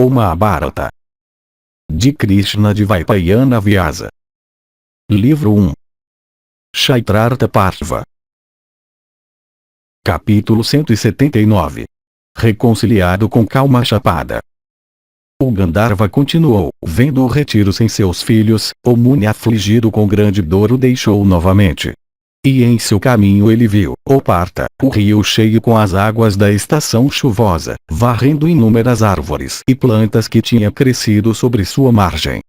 O Mahabharata. De Krishna Dvaipayana Vyasa. Livro 1. Kshatrartha Parva. Capítulo 179. Reconciliado com Kalmashapada. O Gandharva continuou, vendo o retiro sem seus filhos, o Muni afligido com grande dor o deixou novamente. E em seu caminho ele viu, o Partha, o rio cheio com as águas da estação chuvosa, varrendo inúmeras árvores e plantas que tinha crescido sobre sua margem.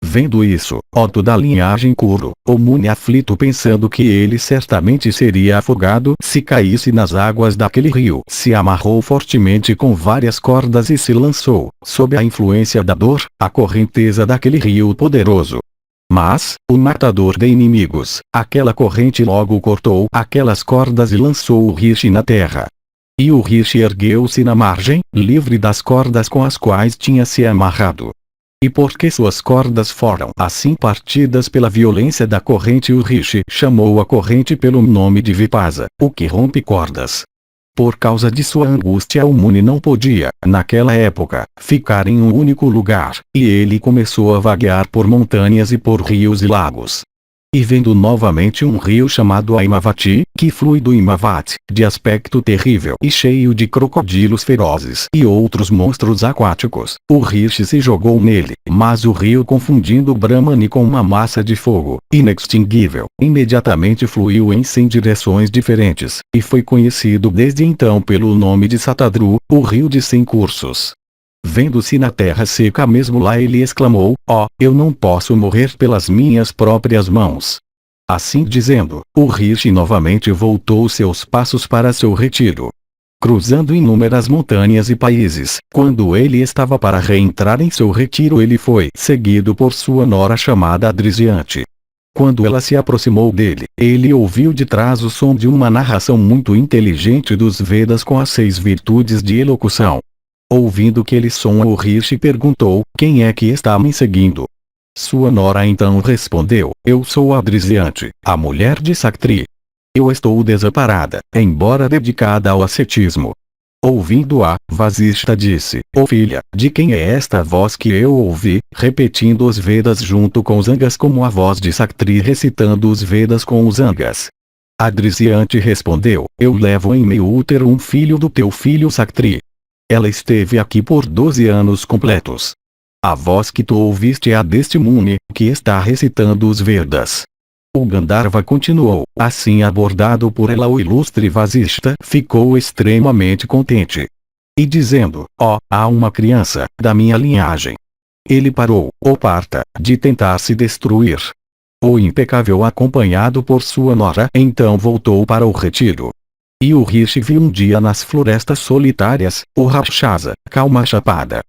Vendo isso, Otto da linhagem Kuru, o Muni aflito pensando que ele certamente seria afogado se caísse nas águas daquele rio, se amarrou fortemente com várias cordas e se lançou, sob a influência da dor, à correnteza daquele rio poderoso. Mas, o matador de inimigos, aquela corrente logo cortou aquelas cordas e lançou o Rishi na terra. E o Rishi ergueu-se na margem, livre das cordas com as quais tinha se amarrado. E porque suas cordas foram assim partidas pela violência da corrente, o Rishi chamou a corrente pelo nome de Vipasa, o que rompe cordas. Por causa de sua angústia, o Muni não podia, naquela época, ficar em um único lugar, e ele começou a vaguear por montanhas e por rios e lagos. E vendo novamente um rio chamado Aimavati, que flui do Imavati, de aspecto terrível e cheio de crocodilos ferozes e outros monstros aquáticos, o Rishi se jogou nele, mas o rio, confundindo Brahmani com uma massa de fogo, inextinguível, imediatamente fluiu em 100 direções diferentes, e foi conhecido desde então pelo nome de Satadru, o rio de 100 cursos. Vendo-se na terra seca mesmo lá, ele exclamou: "Oh, eu não posso morrer pelas minhas próprias mãos." Assim dizendo, o Rishi novamente voltou seus passos para seu retiro. Cruzando inúmeras montanhas e países, quando ele estava para reentrar em seu retiro, ele foi seguido por sua nora chamada Adriziante. Quando ela se aproximou dele, ele ouviu de trás o som de uma narração muito inteligente dos Vedas com as 6 virtudes de elocução. Ouvindo aquele som, o Rishi perguntou: "Quem é que está me seguindo?" Sua nora então respondeu: "Eu sou Adriziante, a mulher de Saktri. Eu estou desamparada, embora dedicada ao ascetismo." Ouvindo-a, Vasishtha disse: "Ó filha, de quem é esta voz que eu ouvi, repetindo os Vedas junto com os Angas, como a voz de Saktri recitando os Vedas com os Angas?" Adriziante respondeu: "Eu levo em meu útero um filho do teu filho Saktri. Ela esteve aqui por 12 anos completos. A voz que tu ouviste é a deste Muni, que está recitando os Vedas." O Gandharva continuou, assim abordado por ela, o ilustre Vasishtha ficou extremamente contente. E dizendo: "Ó, há uma criança, da minha linhagem." Ele parou, o Partha, de tentar se destruir. O impecável, acompanhado por sua nora, então voltou para o retiro. E o Rishi viu um dia nas florestas solitárias, o Rakshasa, Kalmashapada.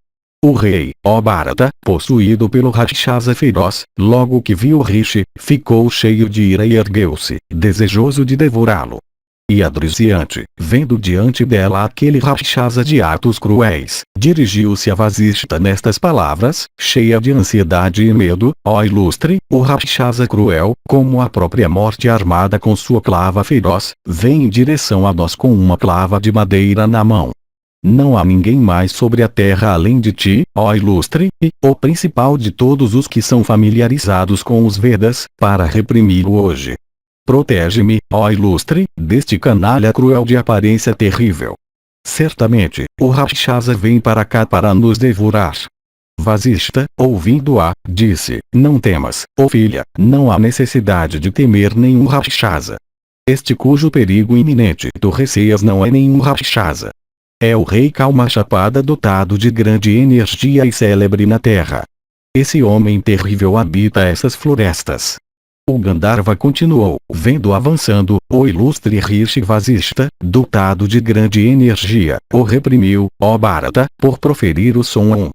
O rei, ó Bharata, possuído pelo Rakshasa feroz, logo que viu o Rishi, ficou cheio de ira e ergueu-se, desejoso de devorá-lo. E Adriziante, vendo diante dela aquele Rakshasa de atos cruéis, dirigiu-se a Vasishtha nestas palavras, cheia de ansiedade e medo: "Ó ilustre, o Rakshasa cruel, como a própria morte armada com sua clava feroz, vem em direção a nós com uma clava de madeira na mão. Não há ninguém mais sobre a terra além de ti, ó ilustre, e o principal de todos os que são familiarizados com os Vedas, para reprimi-lo hoje. Protege-me, ó ilustre, deste canalha cruel de aparência terrível. Certamente, o Rakshasa vem para cá para nos devorar." Vasishtha, ouvindo-a, disse: "Não temas, ó filha, não há necessidade de temer nenhum Rakshasa. Este cujo perigo iminente tu receias não é nenhum Rakshasa. É o rei Kalmashapada, dotado de grande energia e célebre na terra. Esse homem terrível habita essas florestas." O Gandharva continuou, vendo avançando, o ilustre Rishi Vasishtha, dotado de grande energia, o reprimiu, ó Bharata, por proferir o som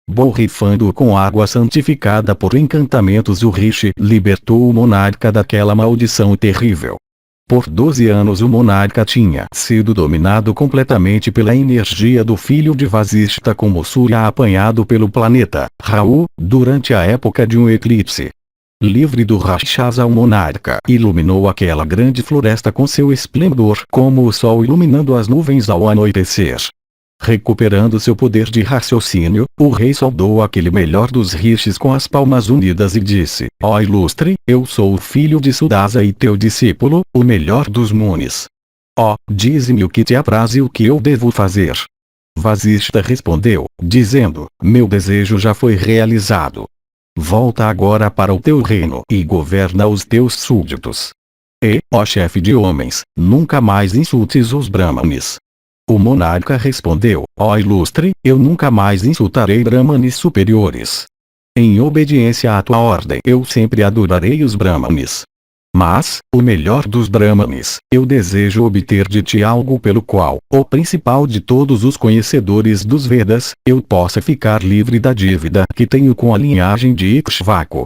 borrifando-o com água santificada por encantamentos. O Rishi libertou o monarca daquela maldição terrível. Por 12 anos o monarca tinha sido dominado completamente pela energia do filho de Vasishtha, como Surya apanhado pelo planeta Rahu, durante a época de um eclipse. Livre do Rakshasa, o monarca iluminou aquela grande floresta com seu esplendor, como o sol iluminando as nuvens ao anoitecer. Recuperando seu poder de raciocínio, o rei saudou aquele melhor dos rishis com as palmas unidas e disse: Ó ilustre, eu sou o filho de Sudasa e teu discípulo, o melhor dos munis. Ó, dize-me o que te apraz e o que eu devo fazer. Vasishtha respondeu, dizendo: Meu desejo já foi realizado. Volta agora para o teu reino e governa os teus súditos. E, ó chefe de homens, nunca mais insultes os brahmanes. O monarca respondeu: Ó ilustre, eu nunca mais insultarei brahmanes superiores. Em obediência à tua ordem eu sempre adorarei os brahmanes. Mas, o melhor dos brahmanes, eu desejo obter de ti algo pelo qual, o principal de todos os conhecedores dos Vedas, eu possa ficar livre da dívida que tenho com a linhagem de Ikshvaku.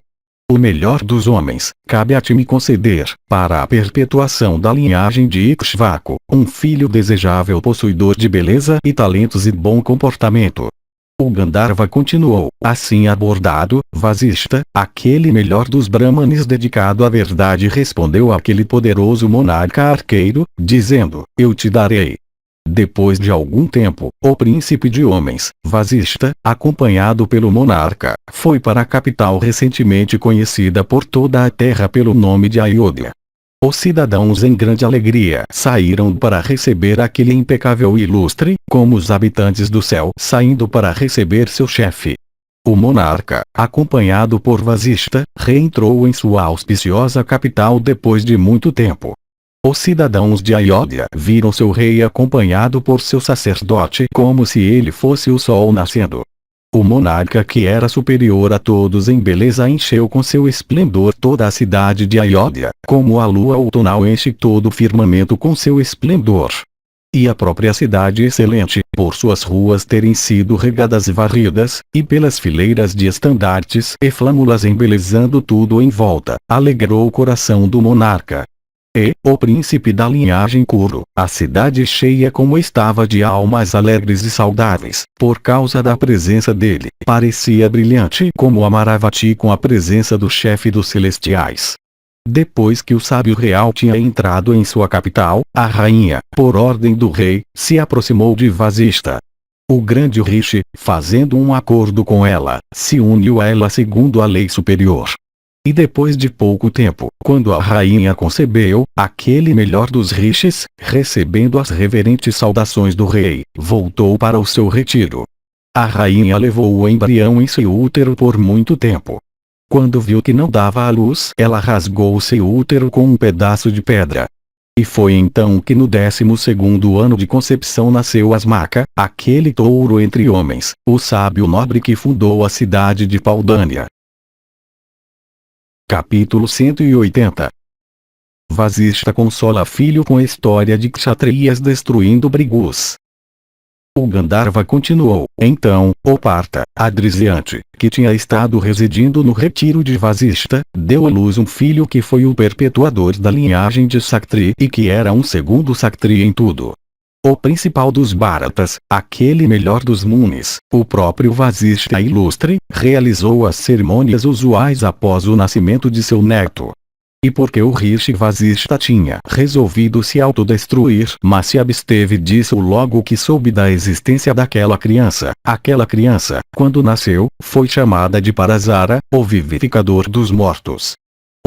O melhor dos homens, cabe a ti me conceder, para a perpetuação da linhagem de Ikshvaku, um filho desejável possuidor de beleza e talentos e bom comportamento. O Gandharva continuou, assim abordado, Vasishtha, aquele melhor dos brahmanes dedicado à verdade respondeu àquele poderoso monarca arqueiro, dizendo, eu te darei. Depois de algum tempo, o príncipe de homens, Vasishtha, acompanhado pelo monarca, foi para a capital recentemente conhecida por toda a terra pelo nome de Ayodhya. Os cidadãos em grande alegria saíram para receber aquele impecável e ilustre, como os habitantes do céu saindo para receber seu chefe. O monarca, acompanhado por Vasishtha, reentrou em sua auspiciosa capital depois de muito tempo. Os cidadãos de Ayodhya viram seu rei acompanhado por seu sacerdote como se ele fosse o sol nascendo. O monarca que era superior a todos em beleza encheu com seu esplendor toda a cidade de Ayodhya, como a lua outonal enche todo o firmamento com seu esplendor. E a própria cidade excelente, por suas ruas terem sido regadas e varridas, e pelas fileiras de estandartes e flâmulas embelezando tudo em volta, alegrou o coração do monarca. E, o príncipe da linhagem Kuru, a cidade cheia como estava de almas alegres e saudáveis, por causa da presença dele, parecia brilhante como Amaravati com a presença do chefe dos celestiais. Depois que o sábio real tinha entrado em sua capital, a rainha, por ordem do rei, se aproximou de Vasishtha. O grande rishi, fazendo um acordo com ela, se uniu a ela segundo a lei superior. E depois de pouco tempo, quando a rainha concebeu, aquele melhor dos rishis, recebendo as reverentes saudações do rei, voltou para o seu retiro. A rainha levou o embrião em seu útero por muito tempo. Quando viu que não dava à luz, ela rasgou o seu útero com um pedaço de pedra. E foi então que no 12º ano de concepção nasceu Asmaka, aquele touro entre homens, o sábio nobre que fundou a cidade de Paudânia. Capítulo 180. Vasishtha consola filho com história de kshatriyas destruindo Brigus. O Gandharva continuou, então, o Partha, Adrisiante, que tinha estado residindo no retiro de Vasishtha, deu à luz um filho que foi o perpetuador da linhagem de Saktri e que era um segundo Saktri em tudo. O principal dos Bharatas, aquele melhor dos Munis, o próprio Vasishtha ilustre, realizou as cerimônias usuais após o nascimento de seu neto. E porque o rishi Vasishtha tinha resolvido se autodestruir, mas se absteve disso logo que soube da existência daquela criança, quando nasceu, foi chamada de Parasara, o vivificador dos mortos.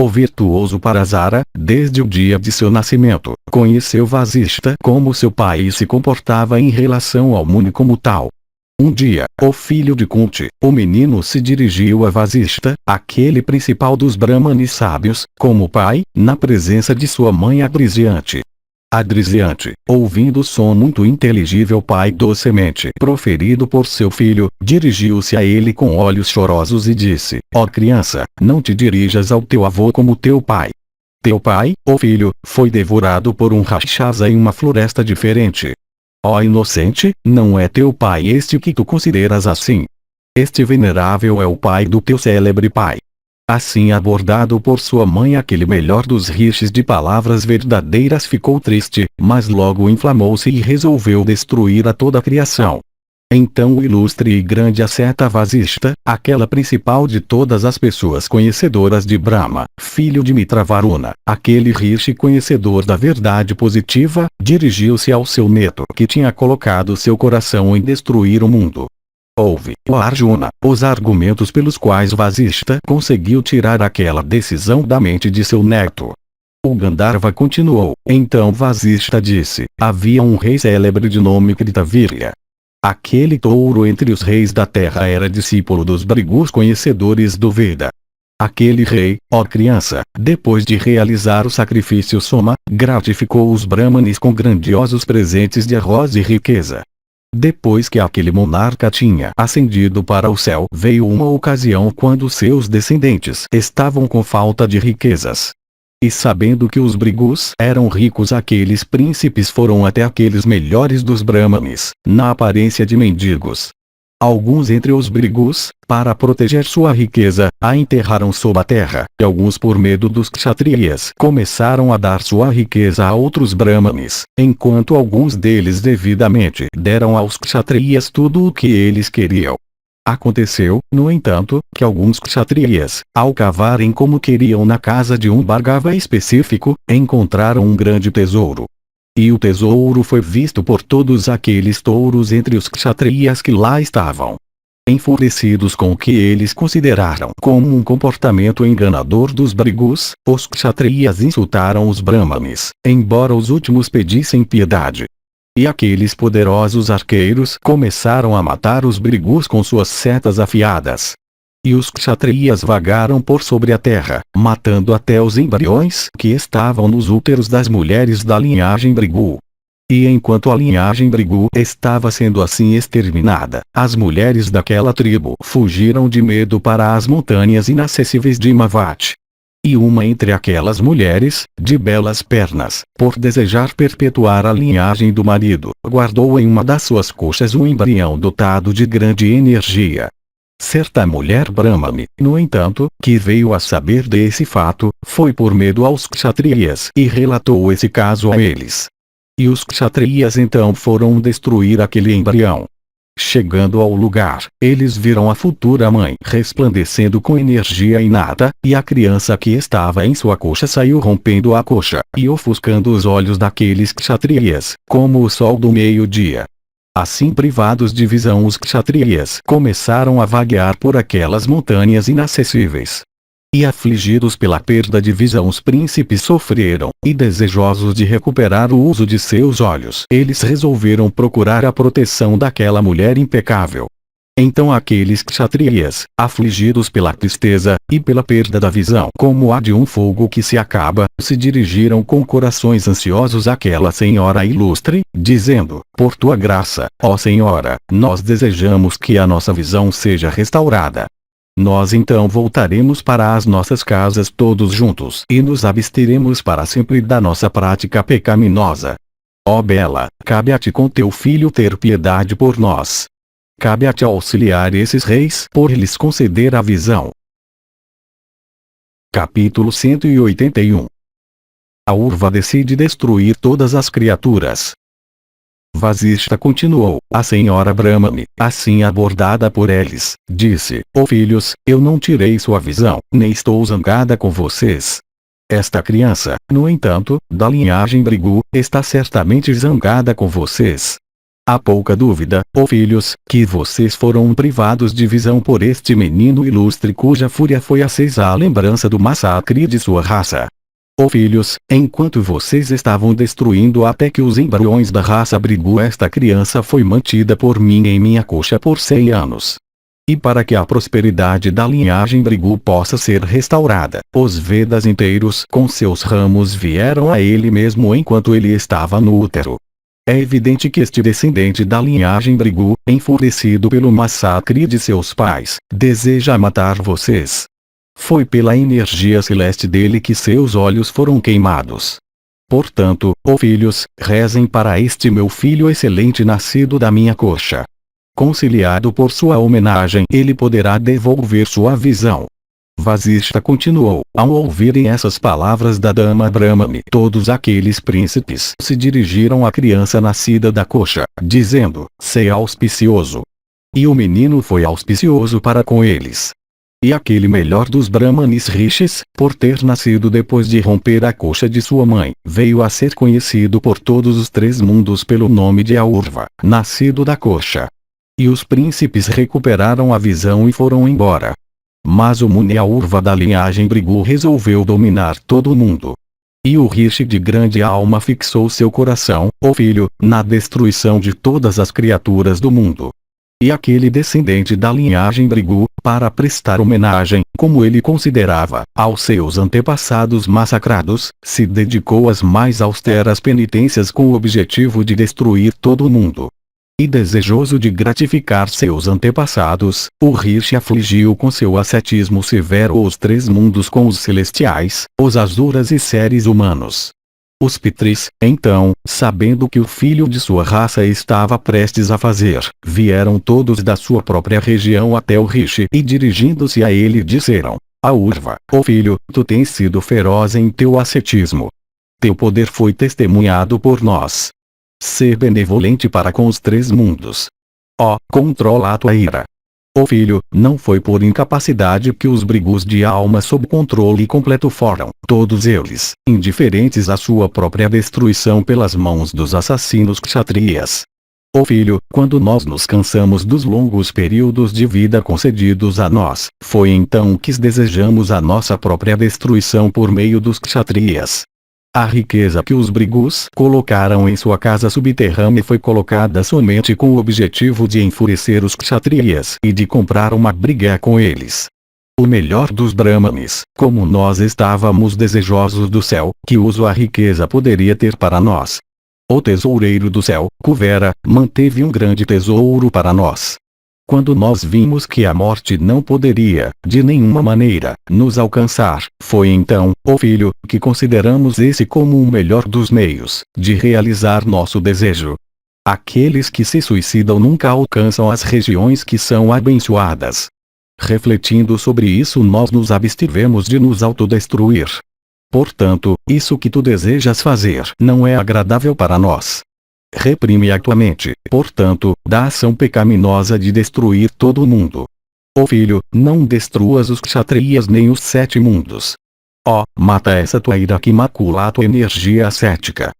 O virtuoso Parasara, desde o dia de seu nascimento, conheceu Vasishtha como seu pai e se comportava em relação ao Muni como tal. Um dia, o filho de Kunti, o menino se dirigiu a Vasishtha, aquele principal dos brahmanes sábios, como pai, na presença de sua mãe Adrisiante. Adrisiante, ouvindo o som muito inteligível pai docemente proferido por seu filho, dirigiu-se a ele com olhos chorosos e disse, ó criança, não te dirijas ao teu avô como teu pai. Teu pai, ó filho, foi devorado por um rakshasa em uma floresta diferente. Ó inocente, não é teu pai este que tu consideras assim. Este venerável é o pai do teu célebre pai. Assim abordado por sua mãe aquele melhor dos rishis de palavras verdadeiras ficou triste, mas logo inflamou-se e resolveu destruir a toda a criação. Então o ilustre e grande asceta Vasista, aquela principal de todas as pessoas conhecedoras de Brahma, filho de Mitravaruna, aquele rishi conhecedor da verdade positiva, dirigiu-se ao seu neto que tinha colocado seu coração em destruir o mundo. Ouve, ó Arjuna, os argumentos pelos quais Vasista conseguiu tirar aquela decisão da mente de seu neto. O Gandharva continuou. Então Vasista disse: havia um rei célebre de nome Kritavirya. Aquele touro entre os reis da terra era discípulo dos Brigus conhecedores do Veda. Aquele rei, ó criança, depois de realizar o sacrifício Soma, gratificou os Brahmanes com grandiosos presentes de arroz e riqueza. Depois que aquele monarca tinha ascendido para o céu, veio uma ocasião quando seus descendentes estavam com falta de riquezas. E sabendo que os Brigus eram ricos, aqueles príncipes foram até aqueles melhores dos Brahmanes, na aparência de mendigos. Alguns entre os Brigus, para proteger sua riqueza, a enterraram sob a terra, e alguns por medo dos Kshatriyas começaram a dar sua riqueza a outros Brahmanes, enquanto alguns deles devidamente deram aos Kshatriyas tudo o que eles queriam. Aconteceu, no entanto, que alguns Kshatriyas, ao cavarem como queriam na casa de um Bhargava específico, encontraram um grande tesouro. E o tesouro foi visto por todos aqueles touros entre os Kshatriyas que lá estavam. Enfurecidos com o que eles consideraram como um comportamento enganador dos Brigus, os Kshatriyas insultaram os Brahmanes, embora os últimos pedissem piedade. E aqueles poderosos arqueiros começaram a matar os Brigus com suas setas afiadas. E os Kshatriyas vagaram por sobre a terra, matando até os embriões que estavam nos úteros das mulheres da linhagem Brigu. E enquanto a linhagem Brigu estava sendo assim exterminada, as mulheres daquela tribo fugiram de medo para as montanhas inacessíveis de Himavat. E uma entre aquelas mulheres, de belas pernas, por desejar perpetuar a linhagem do marido, guardou em uma das suas coxas um embrião dotado de grande energia. Certa mulher Brahmane, no entanto, que veio a saber desse fato, foi por medo aos Kshatriyas e relatou esse caso a eles. E os Kshatriyas então foram destruir aquele embrião. Chegando ao lugar, eles viram a futura mãe resplandecendo com energia inata, e a criança que estava em sua coxa saiu rompendo a coxa, e ofuscando os olhos daqueles Kshatriyas, como o sol do meio-dia. Assim, privados de visão, os Kshatriyas começaram a vaguear por aquelas montanhas inacessíveis. E afligidos pela perda de visão, os príncipes sofreram, e desejosos de recuperar o uso de seus olhos, eles resolveram procurar a proteção daquela mulher impecável. Então aqueles Kshatriyas, afligidos pela tristeza, e pela perda da visão como a de um fogo que se acaba, se dirigiram com corações ansiosos àquela senhora ilustre, dizendo: por tua graça, ó senhora, nós desejamos que a nossa visão seja restaurada. Nós então voltaremos para as nossas casas todos juntos e nos absteremos para sempre da nossa prática pecaminosa. Ó Bela, cabe a ti com teu filho ter piedade por nós. Cabe a ti auxiliar esses reis por lhes conceder a visão. Capítulo 181. A Urva decide destruir todas as criaturas. Vasista continuou. A senhora Brahmane, assim abordada por eles, disse: ó filhos, eu não tirei sua visão, nem estou zangada com vocês. Esta criança, no entanto, da linhagem Brigu, está certamente zangada com vocês. Há pouca dúvida, ó filhos, que vocês foram privados de visão por este menino ilustre cuja fúria foi acesa à lembrança do massacre de sua raça. Ó filhos, enquanto vocês estavam destruindo até que os embriões da raça Brigu, esta criança foi mantida por mim em minha coxa por 100 anos. E para que a prosperidade da linhagem Brigu possa ser restaurada, os Vedas inteiros com seus ramos vieram a ele mesmo enquanto ele estava no útero. É evidente que este descendente da linhagem Brigu, enfurecido pelo massacre de seus pais, deseja matar vocês. Foi pela energia celeste dele que seus olhos foram queimados. Portanto, ó filhos, rezem para este meu filho excelente nascido da minha coxa. Conciliado por sua homenagem, ele poderá devolver sua visão. Vasishtha continuou: ao ouvirem essas palavras da dama Brahmani, todos aqueles príncipes se dirigiram à criança nascida da coxa, dizendo: "Sei auspicioso." E o menino foi auspicioso para com eles. E aquele melhor dos Brahmanis rishis, por ter nascido depois de romper a coxa de sua mãe, veio a ser conhecido por todos os 3 mundos pelo nome de Aurva, nascido da coxa. E os príncipes recuperaram a visão e foram embora. Mas o Muni Aurva da linhagem Brigu resolveu dominar todo o mundo. E o Rishi de grande alma fixou seu coração, ó filho, na destruição de todas as criaturas do mundo. E aquele descendente da linhagem Brigu, para prestar homenagem, como ele considerava, aos seus antepassados massacrados, se dedicou às mais austeras penitências com o objetivo de destruir todo o mundo. E desejoso de gratificar seus antepassados, o Rishi afligiu com seu ascetismo severo os 3 mundos com os celestiais, os asuras e seres humanos. Os Pitris, então, sabendo que o filho de sua raça estava prestes a fazer, vieram todos da sua própria região até o Rishi e dirigindo-se a ele disseram: "Aurva, ó filho, tu tens sido feroz em teu ascetismo. Teu poder foi testemunhado por nós. Ser benevolente para com os 3 mundos. Ó, controla a tua ira. Ó filho, não foi por incapacidade que os Brigus de alma sob controle completo foram, todos eles, indiferentes à sua própria destruição pelas mãos dos assassinos kshatriyas. Ó filho, quando nós nos cansamos dos longos períodos de vida concedidos a nós, foi então que desejamos a nossa própria destruição por meio dos kshatriyas. A riqueza que os Brigus colocaram em sua casa subterrânea foi colocada somente com o objetivo de enfurecer os kshatriyas e de comprar uma briga com eles. O melhor dos Brahmanes, como nós estávamos desejosos do céu, que uso a riqueza poderia ter para nós. O tesoureiro do céu, Kuvera, manteve um grande tesouro para nós. Quando nós vimos que a morte não poderia, de nenhuma maneira, nos alcançar, foi então, ó filho, que consideramos esse como o melhor dos meios, de realizar nosso desejo. Aqueles que se suicidam nunca alcançam as regiões que são abençoadas. Refletindo sobre isso, nós nos abstivemos de nos autodestruir. Portanto, isso que tu desejas fazer não é agradável para nós. Reprime a tua mente, portanto, da ação pecaminosa de destruir todo o mundo. Ó filho, não destruas os kshatriyas nem os 7 mundos. Ó, mata essa tua ira que macula a tua energia ascética.